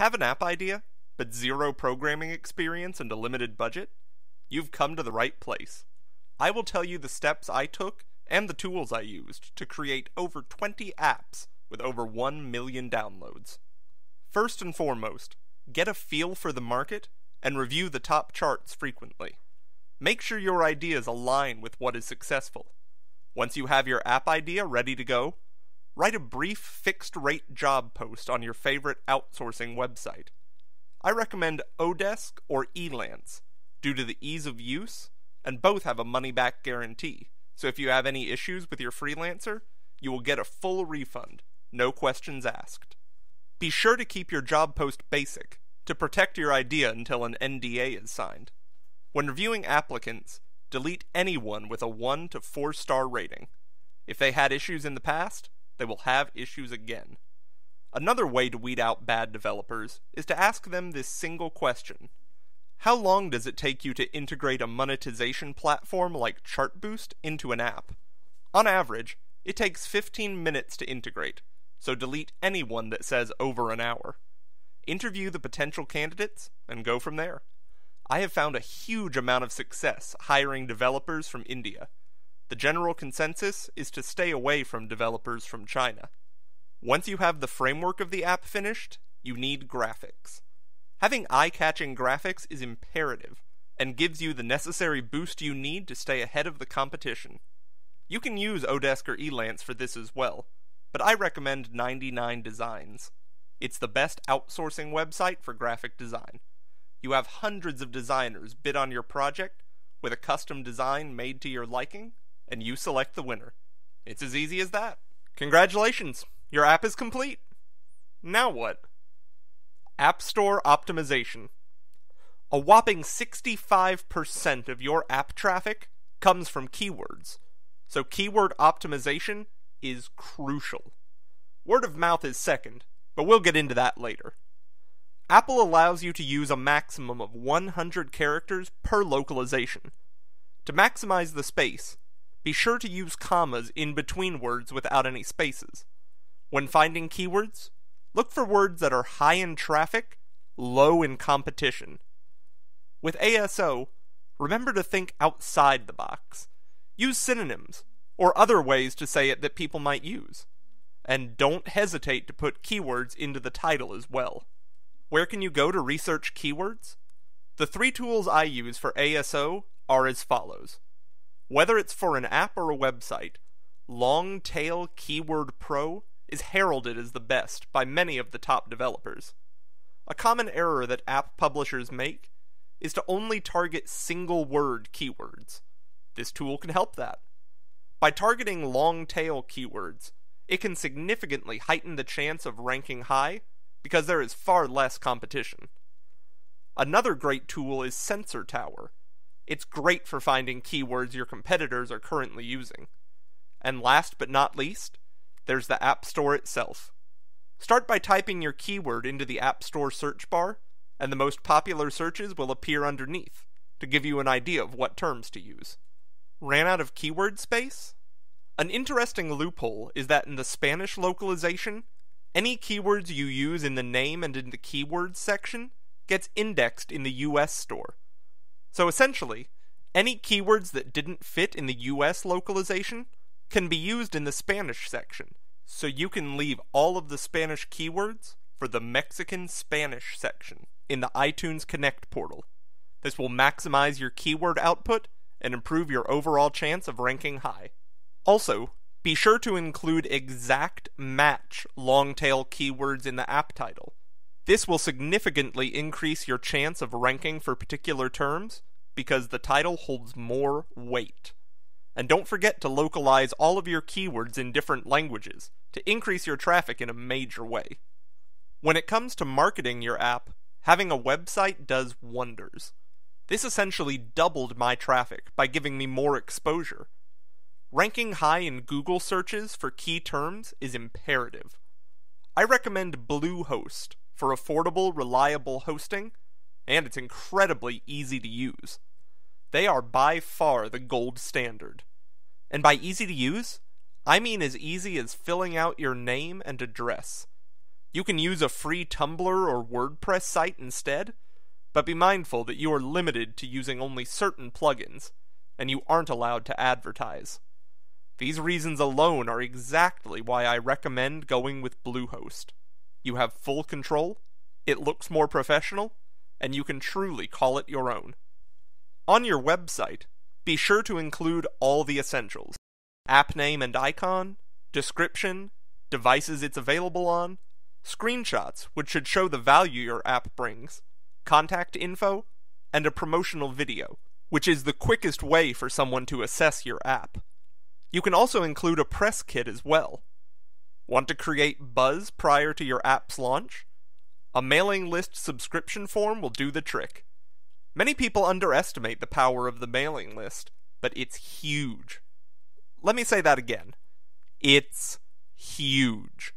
Have an app idea, but zero programming experience and a limited budget? You've come to the right place. I will tell you the steps I took and the tools I used to create over 20 apps with over 1 million downloads. First and foremost, get a feel for the market and review the top charts frequently. Make sure your ideas align with what is successful. Once you have your app idea ready to go, write a brief fixed-rate job post on your favorite outsourcing website. I recommend Odesk or Elance due to the ease of use, and both have a money-back guarantee, so if you have any issues with your freelancer, you will get a full refund, no questions asked. Be sure to keep your job post basic to protect your idea until an NDA is signed. When reviewing applicants, delete anyone with a 1 to 4 star rating. If they had issues in the past, they will have issues again. Another way to weed out bad developers is to ask them this single question. How long does it take you to integrate a monetization platform like Chartboost into an app? On average, it takes 15 minutes to integrate, so delete anyone that says over an hour. Interview the potential candidates and go from there. I have found a huge amount of success hiring developers from India. The general consensus is to stay away from developers from China. Once you have the framework of the app finished, you need graphics. Having eye-catching graphics is imperative, and gives you the necessary boost you need to stay ahead of the competition. You can use Odesk or Elance for this as well, but I recommend 99 Designs. It's the best outsourcing website for graphic design. You have hundreds of designers bid on your project, with a custom design made to your liking, and you select the winner. It's as easy as that. Congratulations! Your app is complete! Now what? App Store Optimization. A whopping 65% of your app traffic comes from keywords, so keyword optimization is crucial. Word of mouth is second, but we'll get into that later. Apple allows you to use a maximum of 100 characters per localization. To maximize the space, be sure to use commas in between words without any spaces. When finding keywords, look for words that are high in traffic, low in competition. With ASO, remember to think outside the box. Use synonyms, or other ways to say it that people might use. And don't hesitate to put keywords into the title as well. Where can you go to research keywords? The 3 tools I use for ASO are as follows. Whether it's for an app or a website, Longtail Keyword Pro is heralded as the best by many of the top developers. A common error that app publishers make is to only target single-word keywords. This tool can help that. By targeting long-tail keywords, it can significantly heighten the chance of ranking high because there is far less competition. Another great tool is Sensor Tower. It's great for finding keywords your competitors are currently using. And last but not least, there's the App Store itself. Start by typing your keyword into the App Store search bar, and the most popular searches will appear underneath, to give you an idea of what terms to use. Ran out of keyword space? An interesting loophole is that in the Spanish localization, any keywords you use in the name and in the keywords section gets indexed in the US store. So essentially, any keywords that didn't fit in the US localization can be used in the Spanish section, so you can leave all of the Spanish keywords for the Mexican Spanish section in the iTunes Connect portal. This will maximize your keyword output and improve your overall chance of ranking high. Also, be sure to include exact match long-tail keywords in the app title. This will significantly increase your chance of ranking for particular terms because the title holds more weight. And don't forget to localize all of your keywords in different languages to increase your traffic in a major way. When it comes to marketing your app, having a website does wonders. This essentially doubled my traffic by giving me more exposure. Ranking high in Google searches for key terms is imperative. I recommend Bluehost for affordable, reliable hosting, and it's incredibly easy to use. They are by far the gold standard. And by easy to use, I mean as easy as filling out your name and address. You can use a free Tumblr or WordPress site instead, but be mindful that you are limited to using only certain plugins, and you aren't allowed to advertise. These reasons alone are exactly why I recommend going with Bluehost. You have full control, it looks more professional, and you can truly call it your own. On your website, be sure to include all the essentials: app name and icon, description, devices it's available on, screenshots which should show the value your app brings, contact info, and a promotional video, which is the quickest way for someone to assess your app. You can also include a press kit as well. Want to create buzz prior to your app's launch? A mailing list subscription form will do the trick. Many people underestimate the power of the mailing list, but it's huge. Let me say that again. It's huge.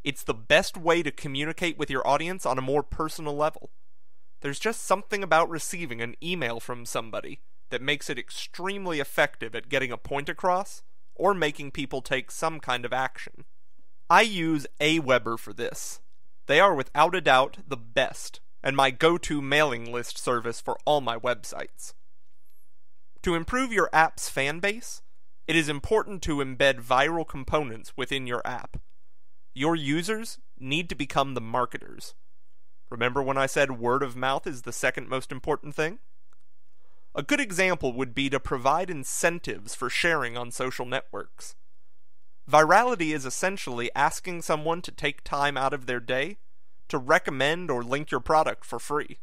It's the best way to communicate with your audience on a more personal level. There's just something about receiving an email from somebody that makes it extremely effective at getting a point across or making people take some kind of action. I use Aweber for this. They are without a doubt the best, and my go-to mailing list service for all my websites. To improve your app's fan base, it is important to embed viral components within your app. Your users need to become the marketers. Remember when I said word of mouth is the second most important thing? A good example would be to provide incentives for sharing on social networks. Virality is essentially asking someone to take time out of their day to recommend or link your product for free.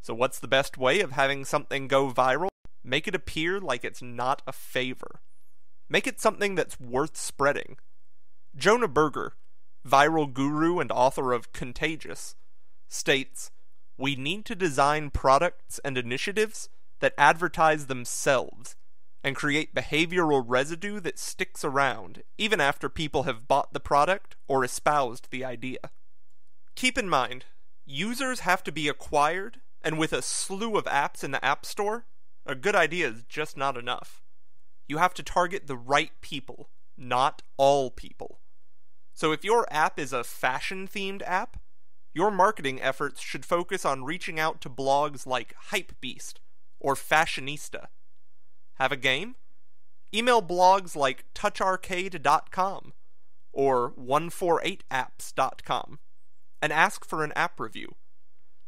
So what's the best way of having something go viral? Make it appear like it's not a favor. Make it something that's worth spreading. Jonah Berger, viral guru and author of Contagious, states, "We need to design products and initiatives that advertise themselves and create behavioral residue that sticks around even after people have bought the product or espoused the idea." Keep in mind, users have to be acquired, and with a slew of apps in the App Store, a good idea is just not enough. You have to target the right people, not all people. So if your app is a fashion-themed app, your marketing efforts should focus on reaching out to blogs like Hypebeast or Fashionista. Have a game? Email blogs like toucharcade.com or 148apps.com and ask for an app review.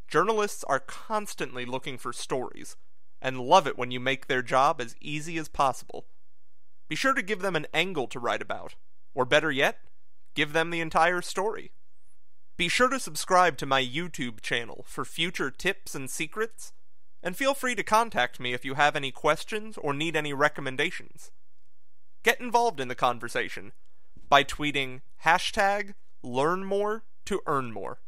Journalists are constantly looking for stories and love it when you make their job as easy as possible. Be sure to give them an angle to write about, or better yet, give them the entire story. Be sure to subscribe to my YouTube channel for future tips and secrets, and feel free to contact me if you have any questions or need any recommendations. Get involved in the conversation by tweeting #LearnMore to earn more.